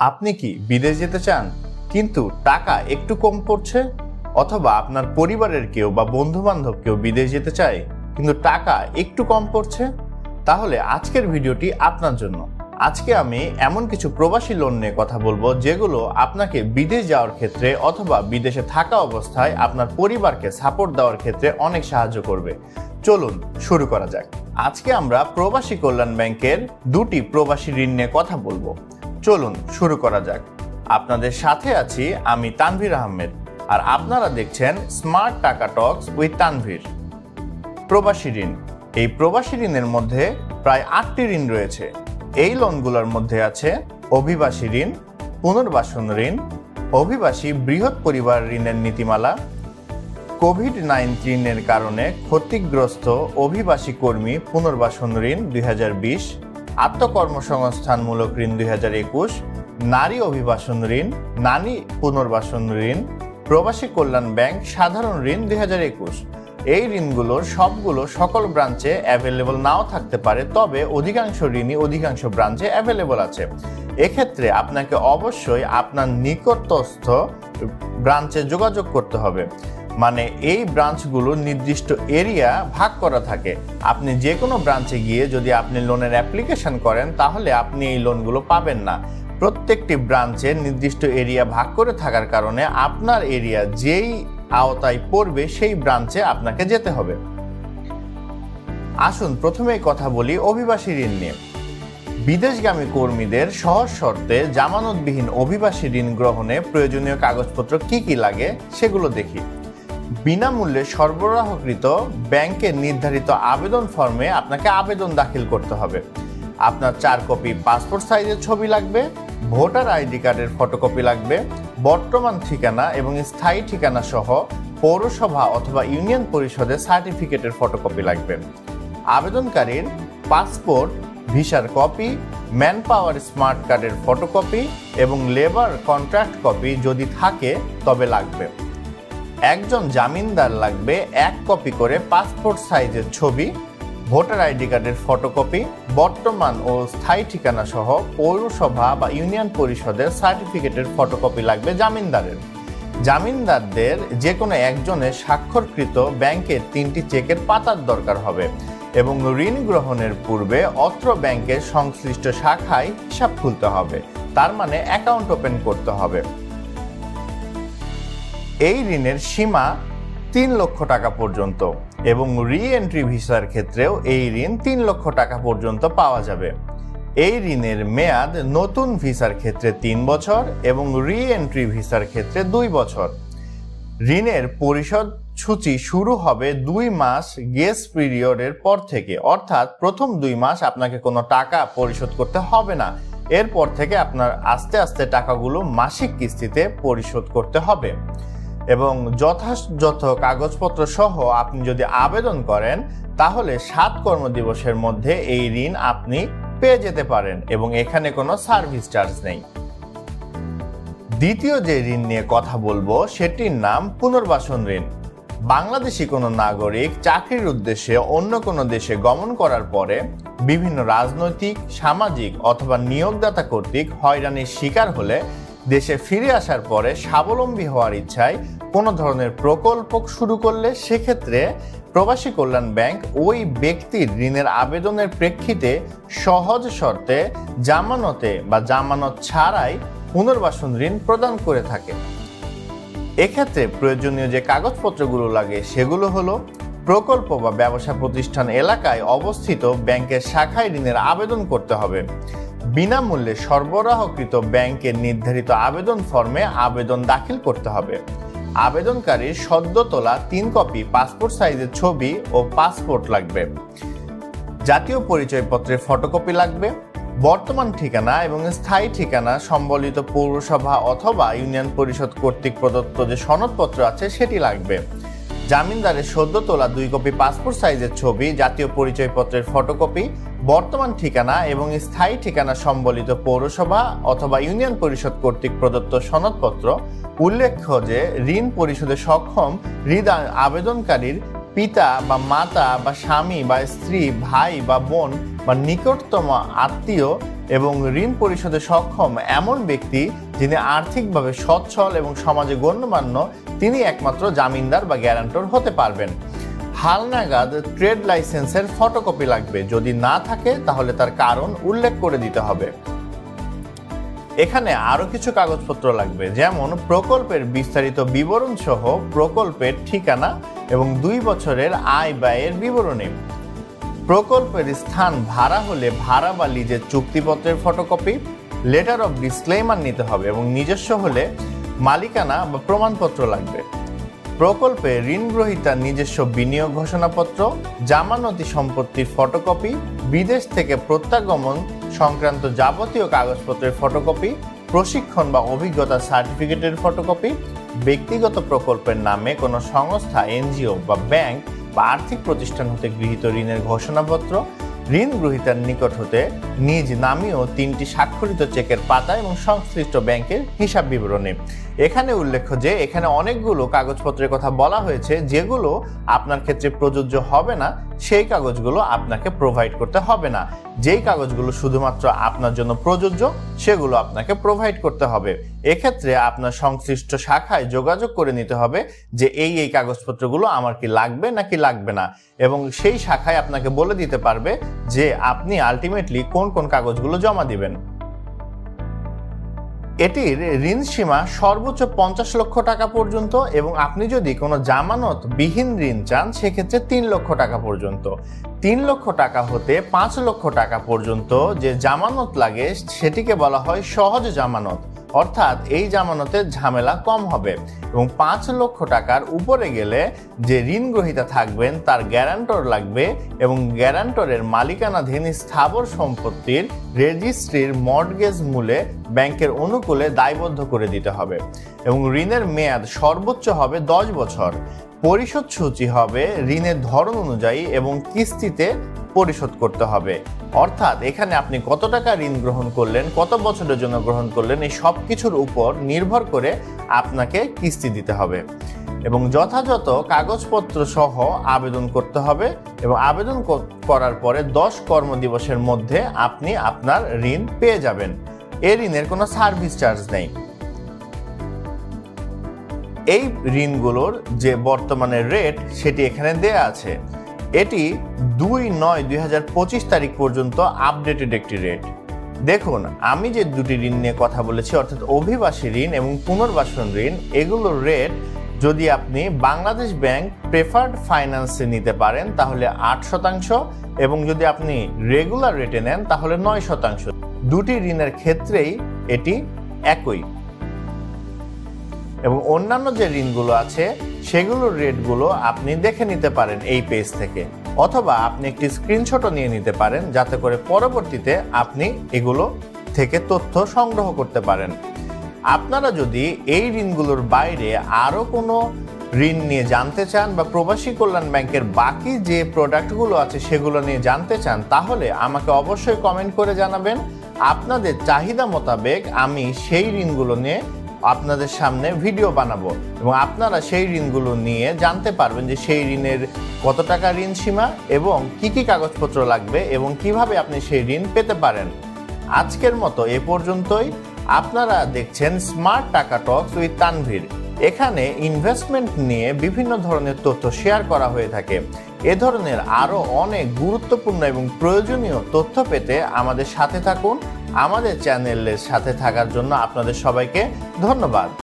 আপনি কি বিদেশ যেতে চান কিন্তু টাকা একটু কম পড়ছে, অথবা আপনার পরিবারের কেউ বা বন্ধু বান্ধব কেউ বিদেশ যেতে চায় কিন্তু টাকা একটু কম পড়ছে? তাহলে আজকের ভিডিওটি আপনার জন্য। আজকে আমি এমন কিছু প্রবাসী লোন নিয়ে কথা বলবো যেগুলো আপনাকে বিদেশ যাওয়ার ক্ষেত্রে অথবা বিদেশে থাকা অবস্থায় আপনার পরিবারকে সাপোর্ট দেওয়ার ক্ষেত্রে অনেক সাহায্য করবে। চলুন শুরু করা যাক। আজকে আমরা প্রবাসী কল্যাণ ব্যাংকের দুটি প্রবাসী ঋণ নিয়ে কথা বলবো। চলুন শুরু করা যাক। আপনাদের সাথে আছি আমি তানভীর আহমেদ, আর আপনারা দেখছেন স্মার্ট টাকা টক্স উইথ তানভীর। প্রবাসী ঋণ। এই প্রবাসী ঋণের মধ্যে প্রায় 8টি ঋণ রয়েছে। এই লোনগুলোর মধ্যে আছে অভিবাসী ঋণ, পুনর্বাসন ঋণ, অভিবাসী বৃহৎ পরিবার ঋণের নীতিমালা, কোভিড-19 কারণে ক্ষতিগ্রস্ত অভিবাসী কর্মী পুনর্বাসন ঋণ 2020, আত্মকর্মসংস্থানমূলক ঋণ 2021, নারী অভিবাসন ঋণ, নারী পুনর্বাসন ঋণ, প্রবাসী কল্যাণ ব্যাংক সাধারণ ঋণ 2021। এই ঋণগুলোর সবগুলো সকল ব্রাঞ্চে অ্যাভেলেবল নাও থাকতে পারে, তবে অধিকাংশ ঋণই অধিকাংশ ব্রাঞ্চে অ্যাভেলেবল আছে। এক্ষেত্রে আপনাকে অবশ্যই আপনার নিকটস্থ ব্রাঞ্চে যোগাযোগ করতে হবে। মানে এই ব্রাঞ্চগুলো নির্দিষ্ট এরিয়া ভাগ করা থাকে। আপনি যে কোনো ব্রাঞ্চে গিয়ে যদি আপনি লোনের অ্যাপ্লিকেশন করেন তাহলে আপনি এই লোনগুলো পাবেন না। প্রত্যেকটি ব্রাঞ্চে নির্দিষ্ট এরিয়া ভাগ করে থাকার কারণে আপনার এরিয়া যেই আওতায় পড়বে সেই ব্রাঞ্চে আপনাকে যেতে হবে। আসুন প্রথমেই কথা বলি অভিবাসী ঋণ নিয়ে। বিদেশগামী কর্মীদের সহজ শর্তে জামানতবিহীন অভিবাসী ঋণ গ্রহণে প্রয়োজনীয় কাগজপত্র কি কি লাগে সেগুলো দেখি। বিনামূল্যে সরবরাহকৃত ব্যাংকের নির্ধারিত আবেদন ফর্মে আপনাকে আবেদন দাখিল করতে হবে। আপনার 4 কপি পাসপোর্ট সাইজের ছবি লাগবে, ভোটার আইডি কার্ডের ফটোকপি লাগবে, বর্তমান ঠিকানা এবং স্থায়ী ঠিকানা সহ পৌরসভা অথবা ইউনিয়ন পরিষদের সার্টিফিকেটের ফটোকপি লাগবে। আবেদনকারীর পাসপোর্ট, ভিসার কপি, ম্যান পাওয়ার স্মার্ট কার্ডের ফটোকপি এবং লেবার কন্ট্রাক্ট কপি যদি থাকে তবে লাগবে। একজন জামিনদার লাগবে 1 কপি করে পাসপোর্ট সাইজের ছবি, ভোটার আইডি কার্ডের ফটোকপি, বর্তমান ও স্থায়ী ঠিকানা সহ পৌরসভা বা ইউনিয়ন পরিষদের সার্টিফিকেটের ফটোকপি লাগবে জামিনদারের। জামিনদারদের যে কোনো একজনের স্বাক্ষরকৃত ব্যাংকের 3টি চেকের পাতার দরকার হবে এবং ঋণ গ্রহণের পূর্বে অত্র ব্যাংকের সংশ্লিষ্ট শাখায় হিসাব খুলতে হবে, তার মানে অ্যাকাউন্ট ওপেন করতে হবে। এই ঋণের সীমা 3 লক্ষ টাকা পর্যন্ত এবং রি-এন্ট্রি ভিসার ক্ষেত্রেও এই ঋণ 3 লক্ষ টাকা পর্যন্ত পাওয়া যাবে। এই ঋণের মেয়াদ নতুন ভিসার ক্ষেত্রে 3 বছর এবং রি-এন্ট্রি ভিসার ক্ষেত্রে 2 বছর। ঋণের পরিশোধ সূচি শুরু হবে 2 মাস গ্রেস পিরিয়ডের পর থেকে, অর্থাৎ প্রথম 2 মাস আপনাকে কোনো টাকা পরিশোধ করতে হবে না। এরপর থেকে আপনার আস্তে আস্তে টাকাগুলো মাসিক কিস্তিতে পরিশোধ করতে হবে এবং যথাযথ কাগজপত্র সহ আপনি যদি আবেদন করেন তাহলে 7 কর্মদিবসের মধ্যে এই ঋণ আপনি পেয়ে যেতে পারেন এবং এখানে কোনো সার্ভিস চার্জ নেই। দ্বিতীয় যে ঋণ নিয়ে কথা বলবো সেটির নাম পুনর্বাসন ঋণ। বাংলাদেশি কোনো নাগরিক চাকরির উদ্দেশ্যে অন্য কোনো দেশে গমন করার পরে বিভিন্ন রাজনৈতিক, সামাজিক অথবা নিয়োগদাতা কর্তৃক হয়রানির শিকার হলে দেশে ফিরে আসার পরে স্বাবলম্বী হওয়ার ইচ্ছায় কোনো ধরনের প্রকল্প শুরু করলে সেক্ষেত্রে প্রবাসী কল্যাণ ব্যাংক ওই ব্যক্তির ঋণের আবেদনের প্রেক্ষিতে সহজ শর্তে জামানতে বা জামানত ছাড়াই পুনর্বাসন ঋণ প্রদান করে থাকে। এক্ষেত্রে প্রয়োজনীয় যে কাগজপত্রগুলো লাগে সেগুলো হলো প্রকল্প বা ব্যবসা প্রতিষ্ঠান এলাকায় অবস্থিত ব্যাংকের শাখায় ঋণের আবেদন করতে হবে। বিনামূল্যে সরবরাহকৃত ব্যাংকের নির্ধারিত আবেদন ফর্মে আবেদন দাখিল করতে হবে। আবেদনকারীর সদ্য তোলা 3 কপি পাসপোর্ট সাইজের ছবি ও পাসপোর্ট লাগবে। জাতীয় পরিচয়পত্রের ফটোকপি লাগবে। বর্তমান ঠিকানা এবং স্থায়ী ঠিকানা সম্বলিত পৌরসভা অথবা ইউনিয়ন পরিষদ কর্তৃক প্রদত্ত যে সনদপত্র আছে সেটি লাগবে। জামিনদারের সদ্য তোলা 2 কপি পাসপোর্ট সাইজের ছবি, জাতীয় পরিচয়পত্রের ফটোকপি, বর্তমান ঠিকানা এবং স্থায়ী ঠিকানা সম্বলিত পৌরসভা অথবা ইউনিয়ন পরিষদ কর্তৃক প্রদত্ত সনদপত্র। উল্লেখ্য যে ঋণ পরিশোধে সক্ষম ঋণ আবেদনকারীর পিতা বা মাতা বা স্বামী বা স্ত্রী, ভাই বা বোন বা নিকটতম আত্মীয় এবং ঋণ পরিশোধে সক্ষম এমন ব্যক্তি যিনি আর্থিকভাবে সচ্ছল এবং সমাজে গণ্যমান্য, তিনি একমাত্র জামিনদার বা গ্যারান্টর হতে পারবেন। হালনাগাদ ট্রেড লাইসেন্সের ফটোকপি লাগবে, যদি না থাকে তাহলে তার কারণ উল্লেখ করে দিতে হবে। এখানে আরো কিছু কাগজপত্র লাগবে, যেমন প্রকল্পের বিস্তারিত বিবরণ সহ প্রকল্পের ঠিকানা এবং 2 বছরের আয় ব্যয়ের বিবরণী। প্রকল্পের স্থান ভাড়া হলে ভাড়া বা লিজের চুক্তিপত্রের ফটোকপি, লেটার অফ ডিসক্লেমার নিতে হবে এবং নিজস্ব হলে মালিকানা বা প্রমাণপত্র লাগবে। প্রকল্পে ঋণগ্রহীতার নিজস্ব বিনিয়োগ ঘোষণাপত্র, জামানতি সম্পত্তির ফটোকপি, বিদেশ থেকে প্রত্যাগমন সংক্রান্ত যাবতীয় কাগজপত্রের ফটোকপি, প্রশিক্ষণ বা অভিজ্ঞতা সার্টিফিকেটের ফটোকপি, ব্যক্তিগত প্রকল্পের নামে কোনো সংস্থা, এনজিও বা ব্যাংক বা আর্থিক প্রতিষ্ঠান হতে গৃহীত ঋণের ঘোষণাপত্র, ঋণ গ্রহীতার নিকট হতে নিজ নামীয় 3টি স্বাক্ষরিত চেকের পাতা এবং সংশ্লিষ্ট ব্যাংকের হিসাব বিবরণী। এখানে উল্লেখ্য যে এখানে অনেকগুলো কাগজপত্রের কথা বলা হয়েছে, যেগুলো আপনার ক্ষেত্রে প্রযোজ্য হবে না, সেই কাগজগুলো আপনাকে প্রোভাইড করতে হবে না। যেই কাগজগুলো শুধুমাত্র আপনার জন্য প্রযোজ্য, সেগুলো আপনাকে প্রোভাইড করতে হবে। এক্ষেত্রে আপনার সংশ্লিষ্ট শাখায় যোগাযোগ করে নিতে হবে যে এই কাগজপত্রগুলো আমার কি লাগবে নাকি লাগবে না, এবং সেই শাখায় আপনাকে বলে দিতে পারবে যে আপনি আলটিমেটলি কোন কোন কাগজগুলো জমা দিবেন। এটির ঋণ সীমা সর্বোচ্চ 50 লক্ষ টাকা পর্যন্ত, এবং আপনি যদি কোনো জামানত বিহীন ঋণ চান সেক্ষেত্রে 3 লক্ষ টাকা পর্যন্ত। 3 লক্ষ টাকা হতে 5 লক্ষ টাকা পর্যন্ত যে জামানত লাগে সেটিকে বলা হয় সহজ জামানত, অর্থাৎ এই জামানতের ঝামেলা কম হবে। এবং 5 লক্ষ টাকার উপরে গেলে যে ঋণ গ্রহীতা থাকবেন তার গ্যারান্টর লাগবে, এবং গ্যারান্টরের মালিকানাধীন স্থাবর সম্পত্তির রেজিস্ট্রির মর্টগেজ মূলে ব্যাংকের অনুকূলে দায়বদ্ধ করে দিতে হবে, এবং ঋণের মেয়াদ সর্বোচ্চ হবে 10 বছর। পরিশোধ সূচি হবে ঋণের ধরন অনুযায়ী এবং কিস্তিতে পরিশোধ করতে হবে, অর্থাৎ এখানে আপনি কত টাকা ঋণ গ্রহণ করলেন, কত বছরের জন্য গ্রহণ করলেন, এই সব কিছুর উপর নির্ভর করে আপনাকে কিস্তি দিতে হবে। এবং যথাযথ কাগজপত্র সহ আবেদন করতে হবে, এবং আবেদন করার পরে 10 কর্মদিবসের মধ্যে আপনি আপনার ঋণ পেয়ে যাবেন। এই ঋণের কোনো সার্ভিস চার্জ নেই। এই ঋণগুলোর যে বর্তমানে রেট সেটি এখানে দেয়া আছে। এটি 2/9/2025 তারিখ পর্যন্ত আপডেটেড একটি রেট। দেখুন, আমি যে দুটি ঋণ নিয়ে কথা বলেছি, অর্থাৎ অভিবাসী ঋণ এবং পুনর্বাসন ঋণ, এগুলোর রেট যদি আপনি বাংলাদেশ ব্যাংক প্রেফার্ড ফাইন্যান্সে নিতে পারেন তাহলে 8%, এবং যদি আপনি রেগুলার রেটে নেন তাহলে 9%। দুটি ঋণের ক্ষেত্রেই এটি একই। এবং অন্যান্য যে ঋণগুলো আছে সেগুলোর রেটগুলো আপনি দেখে নিতে পারেন এই পেজ থেকে, অথবা আপনি একটি স্ক্রিনশটও নিয়ে নিতে পারেন যাতে করে পরবর্তীতে আপনি এগুলো থেকে তথ্য সংগ্রহ করতে পারেন। আপনারা যদি এই ঋণগুলোর বাইরে আরও কোনো ঋণ নিয়ে জানতে চান বা প্রবাসী কল্যাণ ব্যাংকের বাকি যে প্রোডাক্টগুলো আছে সেগুলো নিয়ে জানতে চান, তাহলে আমাকে অবশ্যই কমেন্ট করে জানাবেন। আপনাদের চাহিদা মোতাবেক আমি সেই ঋণগুলো নিয়ে আপনাদের সামনে ভিডিও বানাবো, এবং আপনারা সেই ঋণগুলো নিয়ে জানতে পারবেন যে সেই ঋণের কত টাকা ঋণ সীমা এবং কি কি কাগজপত্র লাগবে এবং কিভাবে আপনি সেই ঋণ পেতে পারেন। আজকের মতো এ পর্যন্তই। আপনারা দেখছেন স্মার্ট টাকা টক্স উইথ তানভীর। এখানে ইনভেস্টমেন্ট নিয়ে বিভিন্ন ধরনের তথ্য শেয়ার করা হয়ে থাকে। এ ধরনের আরো অনেক গুরুত্বপূর্ণ এবং প্রয়োজনীয় তথ্য পেতে আমাদের সাথে থাকুন। আমাদের চ্যানেলের সাথে থাকার জন্য আপনাদের সবাইকে ধন্যবাদ।